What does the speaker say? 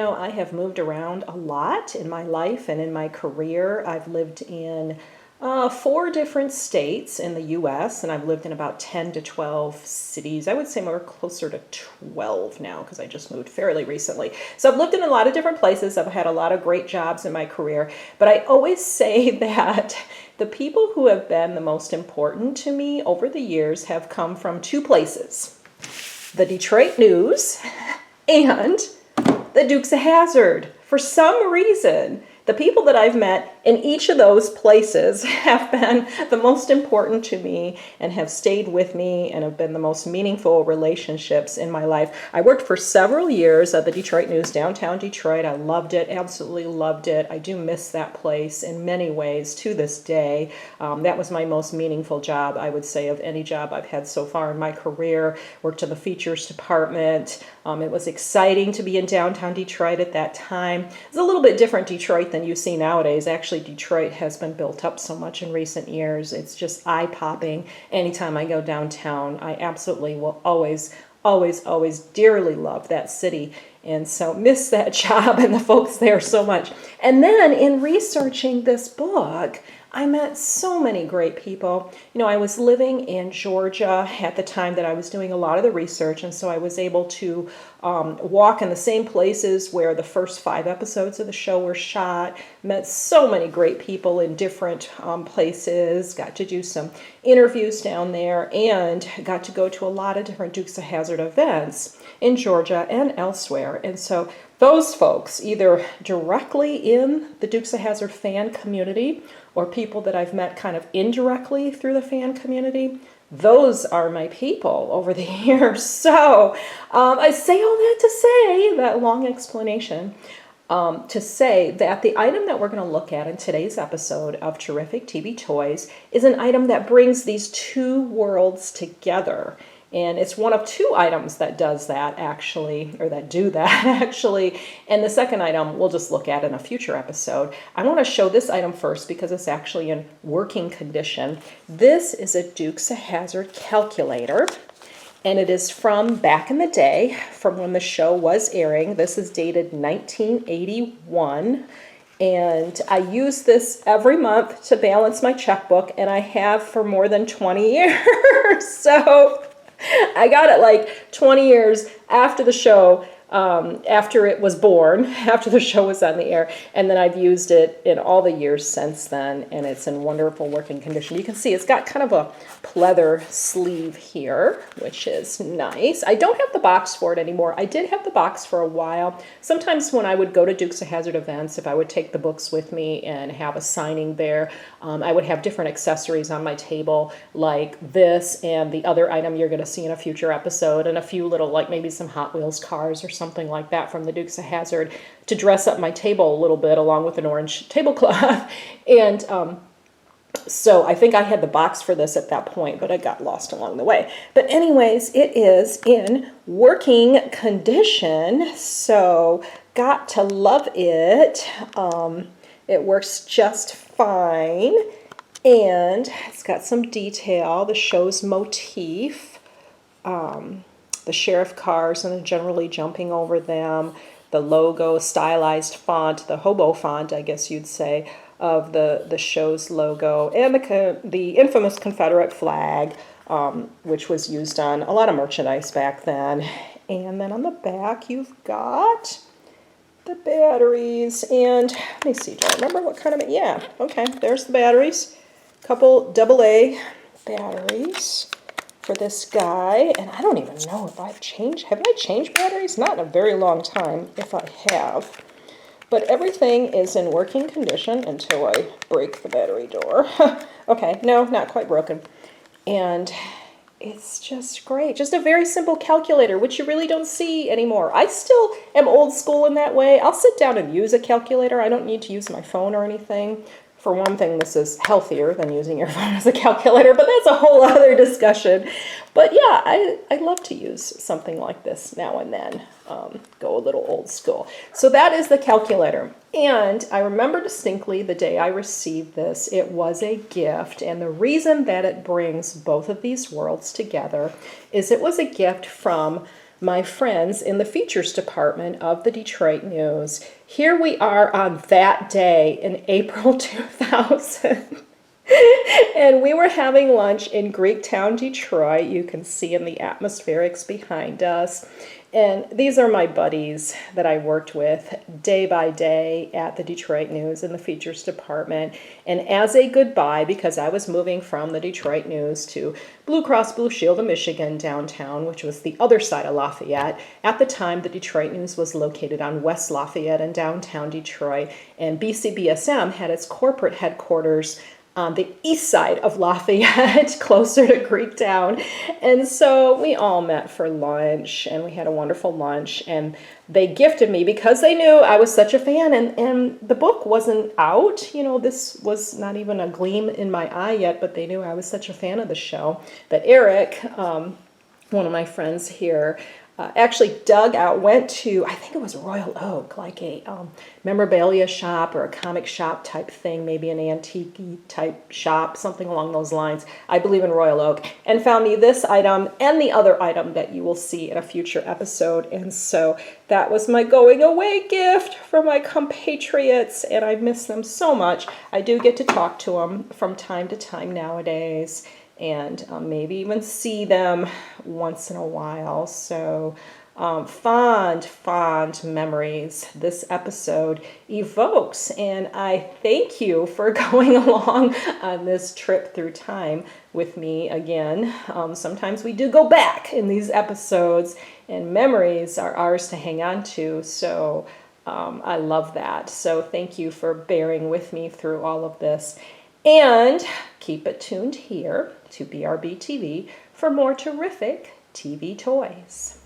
know, I have moved around a lot in my life and in my career. I've lived in 4 different states in the U.S., and I've lived in about 10 to 12 cities. I would say more closer to 12 now because I just moved fairly recently. So I've lived in a lot of different places. I've had a lot of great jobs in my career. But I always say that the people who have been the most important to me over the years have come from 2 places: the Detroit News and the Dukes of Hazzard. For some reason, the people that I've met in each of those places have been the most important to me and have stayed with me and have been the most meaningful relationships in my life. I worked for several years at the Detroit News, downtown Detroit. I loved it, absolutely loved it. I do miss that place in many ways to this day. That was my most meaningful job, I would say, of any job I've had so far in my career. Worked in the features department. It was exciting to be in downtown Detroit at that time. It's a little bit different Detroit than you see nowadays. Actually, Detroit has been built up so much in recent years. It's just eye-popping. Anytime I go downtown, I absolutely will always dearly love that city. And so miss that job and the folks there so much. And then in researching this book, I met so many great people. You know, I was living in Georgia at the time that I was doing a lot of the research, and so I was able to walk in the same places where the first 5 episodes of the show were shot. Met so many great people in different places, got to do some interviews down there, and got to go to a lot of different Dukes of Hazzard events in Georgia and elsewhere. And so those folks, either directly in the Dukes of Hazzard fan community or people that I've met kind of indirectly through the fan community, those are my people over the years. So I say all that to say, that long explanation, to say that the item that we're going to look at in today's episode of Terrific TV Toys is an item that brings these 2 worlds together. And it's one of 2 items that does that, actually, or that do that, actually. And the second item we'll just look at in a future episode. I want to show this item first because it's actually in working condition. This is a Dukes of Hazzard calculator, and it is from back in the day, from when the show was airing. This is dated 1981. And I use this every month to balance my checkbook, and I have for more than 20 years. So I got it like 20 years after the show, after it was born, after the show was on the air, and then I've used it in all the years since then, and it's in wonderful working condition. You can see it's got kind of a pleather sleeve here, which is nice. I don't have the box for it anymore. I did have the box for a while. Sometimes when I would go to Dukes of Hazzard events, if I would take the books with me and have a signing there, I would have different accessories on my table like this and the other item you're going to see in a future episode, and a few little, like maybe some Hot Wheels cars or something like that from the Dukes of Hazzard to dress up my table a little bit, along with an orange tablecloth. And so I think I had the box for this at that point, but I got lost along the way. But anyways, it is in working condition, so got to love it. It works just fine, and it's got some detail, the show's motif, the sheriff cars and generally jumping over them, the logo, stylized font, the hobo font, I guess you'd say, of the show's logo, and the infamous Confederate flag, which was used on a lot of merchandise back then. And then on the back, you've got the batteries, and let me see, do I remember what kind of, yeah, okay, there's the batteries, couple AA batteries for this guy, and I don't even know if have I changed batteries? Not in a very long time, if I have. But everything is in working condition until I break the battery door. Okay, no, not quite broken. And it's just great. Just a very simple calculator, which you really don't see anymore. I still am old school in that way. I'll sit down and use a calculator. I don't need to use my phone or anything. For one thing, this is healthier than using your phone as a calculator, but that's a whole other discussion. But yeah, I love to use something like this now and then, go a little old school. So that is the calculator. And I remember distinctly the day I received this. It was a gift, and the reason that it brings both of these worlds together is it was a gift from my friends in the features department of the Detroit News. Here we are on that day in April 2000. And we were having lunch in Greektown, Detroit. You can see in the atmospherics behind us. And these are my buddies that I worked with day by day at the Detroit News in the features department. And as a goodbye, because I was moving from the Detroit News to Blue Cross Blue Shield of Michigan downtown, which was the other side of Lafayette. At the time, the Detroit News was located on West Lafayette in downtown Detroit. And BCBSM had its corporate headquarters on the east side of Lafayette, closer to Greektown. And so we all met for lunch, and we had a wonderful lunch. And they gifted me, because they knew I was such a fan, and the book wasn't out. You know, this was not even a gleam in my eye yet, but they knew I was such a fan of the show that Eric, one of my friends here, actually went to, I think it was Royal Oak, like a memorabilia shop or a comic shop type thing, maybe an antique type shop, something along those lines. I believe in Royal Oak, and found me this item and the other item that you will see in a future episode. And so that was my going away gift for my compatriots, and I miss them so much. I do get to talk to them from time to time nowadays, and maybe even see them once in a while. So fond memories this episode evokes. And I thank you for going along on this trip through time with me again. Sometimes we do go back in these episodes, and memories are ours to hang on to. So I love that. So thank you for bearing with me through all of this. And keep it tuned here to BRBTV for more terrific TV toys.